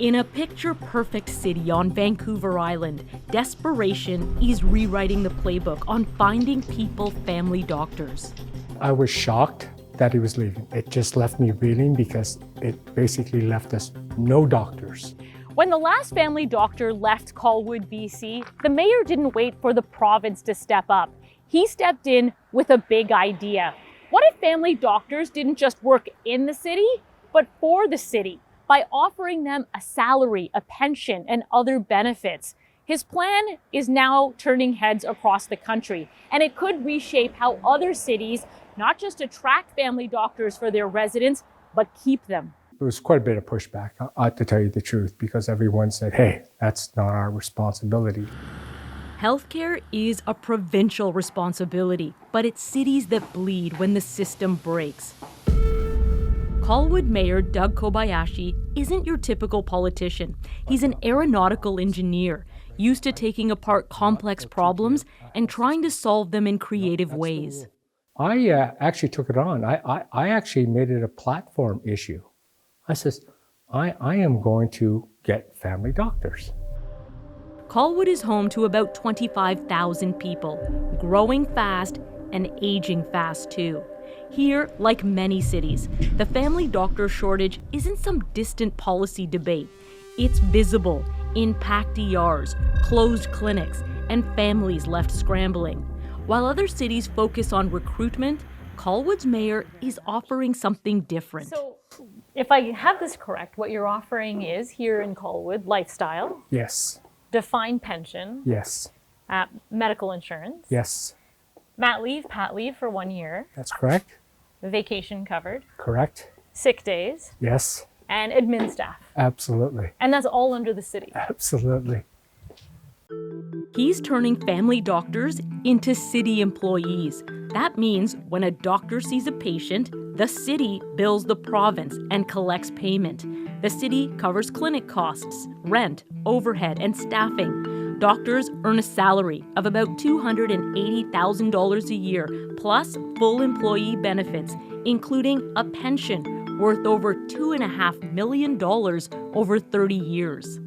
In a picture-perfect city on Vancouver Island, desperation is rewriting the playbook on finding people family doctors. I was shocked that he was leaving. It just left me reeling because it basically left us no doctors. When the last family doctor left Colwood, BC, the mayor didn't wait for the province to step up. He stepped in with a big idea. What if family doctors didn't just work in the city, but for the city, by offering them a salary, a pension, and other benefits? His plan is now turning heads across the country, and it could reshape how other cities not just attract family doctors for their residents, but keep them. There was quite a bit of pushback, to tell you the truth, because everyone said, hey, that's not our responsibility. Healthcare is a provincial responsibility, but it's cities that bleed when the system breaks. Colwood Mayor Doug Kobayashi isn't your typical politician. He's an aeronautical engineer, used to taking apart complex problems and trying to solve them in creative ways. I actually took it on. I actually made it a platform issue. I says, I am going to get family doctors. Colwood is home to about 25,000 people, growing fast and aging fast too. Here, like many cities, the family doctor shortage isn't some distant policy debate. It's visible in packed ERs, closed clinics, and families left scrambling. While other cities focus on recruitment, Colwood's mayor is offering something different. So, if I have this correct, what you're offering is, here in Colwood, lifestyle. Yes. Defined pension. Yes. Medical insurance. Yes. Pat leave for 1 year. That's correct. Vacation covered. Correct. Sick days. Yes. And admin staff. Absolutely. And that's all under the city. Absolutely. He's turning family doctors into city employees. That means when a doctor sees a patient, the city bills the province and collects payment. The city covers clinic costs, rent, overhead, and staffing. Doctors earn a salary of about $280,000 a year, plus full employee benefits, including a pension worth over $2.5 million over 30 years.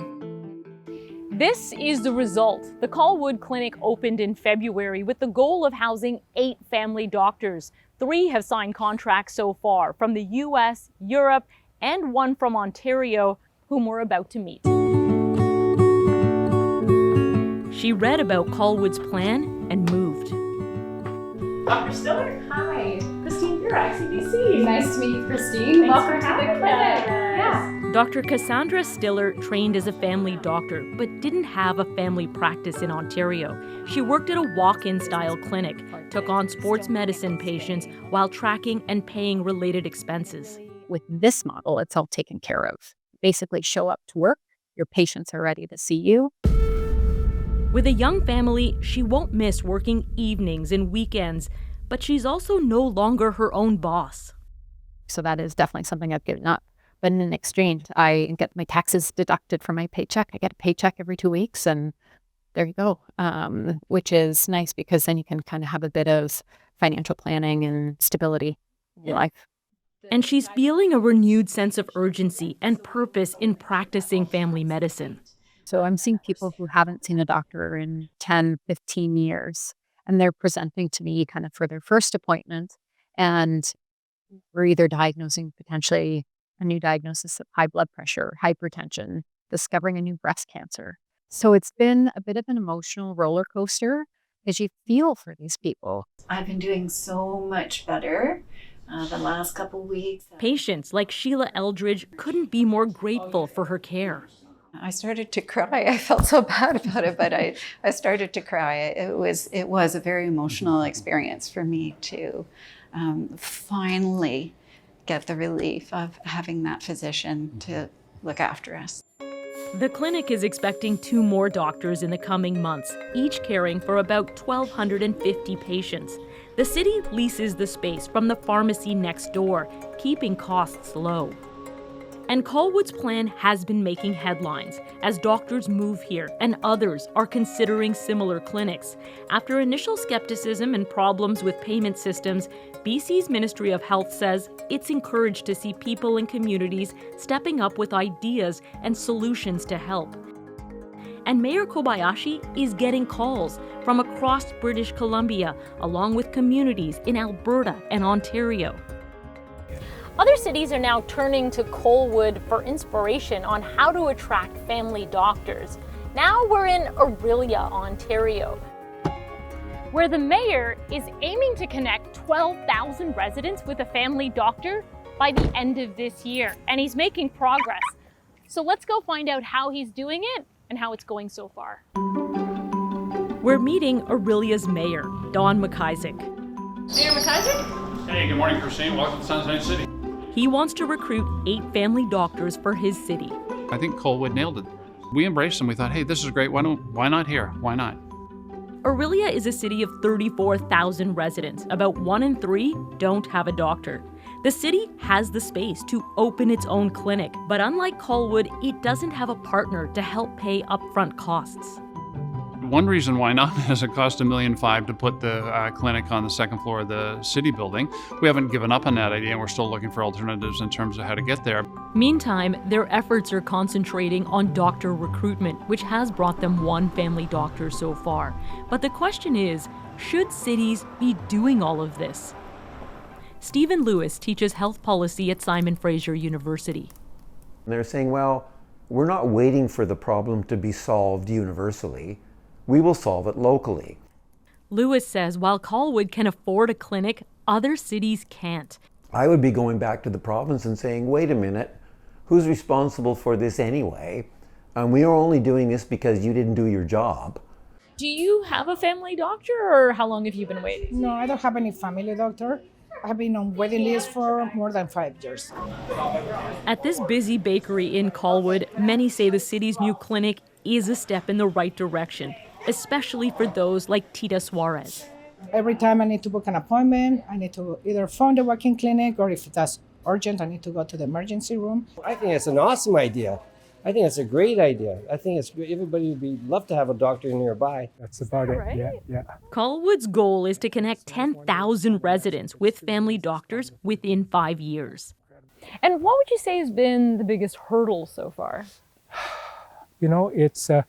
This is the result. The Colwood Clinic opened in February with the goal of housing 8 family doctors. 3 have signed contracts so far from the US, Europe, and 1 from Ontario, whom we're about to meet. She read about Colwood's plan and moved. Dr. Stiller? Hi. Christine, you're at ICBC. Nice to meet you, Christine. Welcome to the clinic. Yeah. Dr. Cassandra Stiller trained as a family doctor, but didn't have a family practice in Ontario. She worked at a walk-in style clinic, took on sports medicine patients while tracking and paying related expenses. With this model, it's all taken care of. Basically, show up to work, your patients are ready to see you. With a young family, she won't miss working evenings and weekends, but she's also no longer her own boss. So that is definitely something I've given up. But in exchange, I get my taxes deducted from my paycheck. I get a paycheck every 2 weeks, and there you go, which is nice because then you can kind of have a bit of financial planning and stability in your life. And she's feeling a renewed sense of urgency and purpose in practicing family medicine. So I'm seeing people who haven't seen a doctor in 10, 15 years, and they're presenting to me kind of for their first appointment, and we're either diagnosing potentially a new diagnosis of high blood pressure, hypertension, discovering a new breast cancer. So it's been a bit of an emotional roller coaster as you feel for these people. I've been doing so much better the last couple weeks. Patients like Sheila Eldridge couldn't be more grateful for her care. I started to cry. I felt so bad about it, but I started to cry. It was a very emotional experience for me to finally get the relief of having that physician to look after us. The clinic is expecting 2 more doctors in the coming months, each caring for about 1,250 patients. The city leases the space from the pharmacy next door, keeping costs low. And Colwood's plan has been making headlines as doctors move here and others are considering similar clinics. After initial skepticism and problems with payment systems, BC's Ministry of Health says it's encouraged to see people and communities stepping up with ideas and solutions to help. And Mayor Kobayashi is getting calls from across British Columbia, along with communities in Alberta and Ontario. Other cities are now turning to Colwood for inspiration on how to attract family doctors. Now we're in Orillia, Ontario, Where the mayor is aiming to connect 12,000 residents with a family doctor by the end of this year. And he's making progress. So let's go find out how he's doing it and how it's going so far. We're meeting Orillia's mayor, Don McIsaac. Mayor McIsaac? Hey, good morning, Christine. Welcome to Sunshine City. He wants to recruit 8 family doctors for his city. I think Colwood nailed it. We embraced them. We thought, hey, this is great. Why not here? Why not? Orillia is a city of 34,000 residents. About 1 in 3 don't have a doctor. The city has the space to open its own clinic, but unlike Colwood, it doesn't have a partner to help pay upfront costs. One reason why not is it cost $1.5 million to put the clinic on the second floor of the city building. We haven't given up on that idea, and we're still looking for alternatives in terms of how to get there. Meantime, their efforts are concentrating on doctor recruitment, which has brought them 1 family doctor so far. But the question is, should cities be doing all of this? Stephen Lewis teaches health policy at Simon Fraser University. And they're saying, well, we're not waiting for the problem to be solved universally. We will solve it locally. Lewis says while Colwood can afford a clinic, other cities can't. I would be going back to the province and saying, wait a minute, who's responsible for this anyway? And we are only doing this because you didn't do your job. Do you have a family doctor or how long have you been waiting? No, I don't have any family doctor. I've been on waiting list for more than 5 years. At this busy bakery in Colwood, many say the city's new clinic is a step in the right direction, especially for those like Tita Suarez. Every time I need to book an appointment, I need to either phone the walk-in clinic, or if that's urgent, I need to go to the emergency room. I think it's an awesome idea. I think it's a great idea. I think it's everybody would love to have a doctor nearby. That's about it. Yeah. Colwood's goal is to connect 10,000 residents with family doctors within 5 years. And what would you say has been the biggest hurdle so far? You know, it's a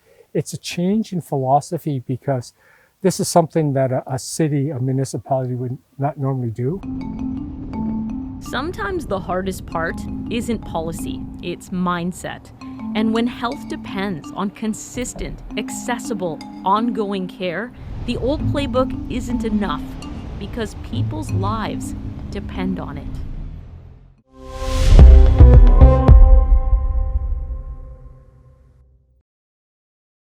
change in philosophy because this is something that a city, a municipality would not normally do. Sometimes the hardest part isn't policy, it's mindset. And when health depends on consistent, accessible, ongoing care, the old playbook isn't enough because people's lives depend on it.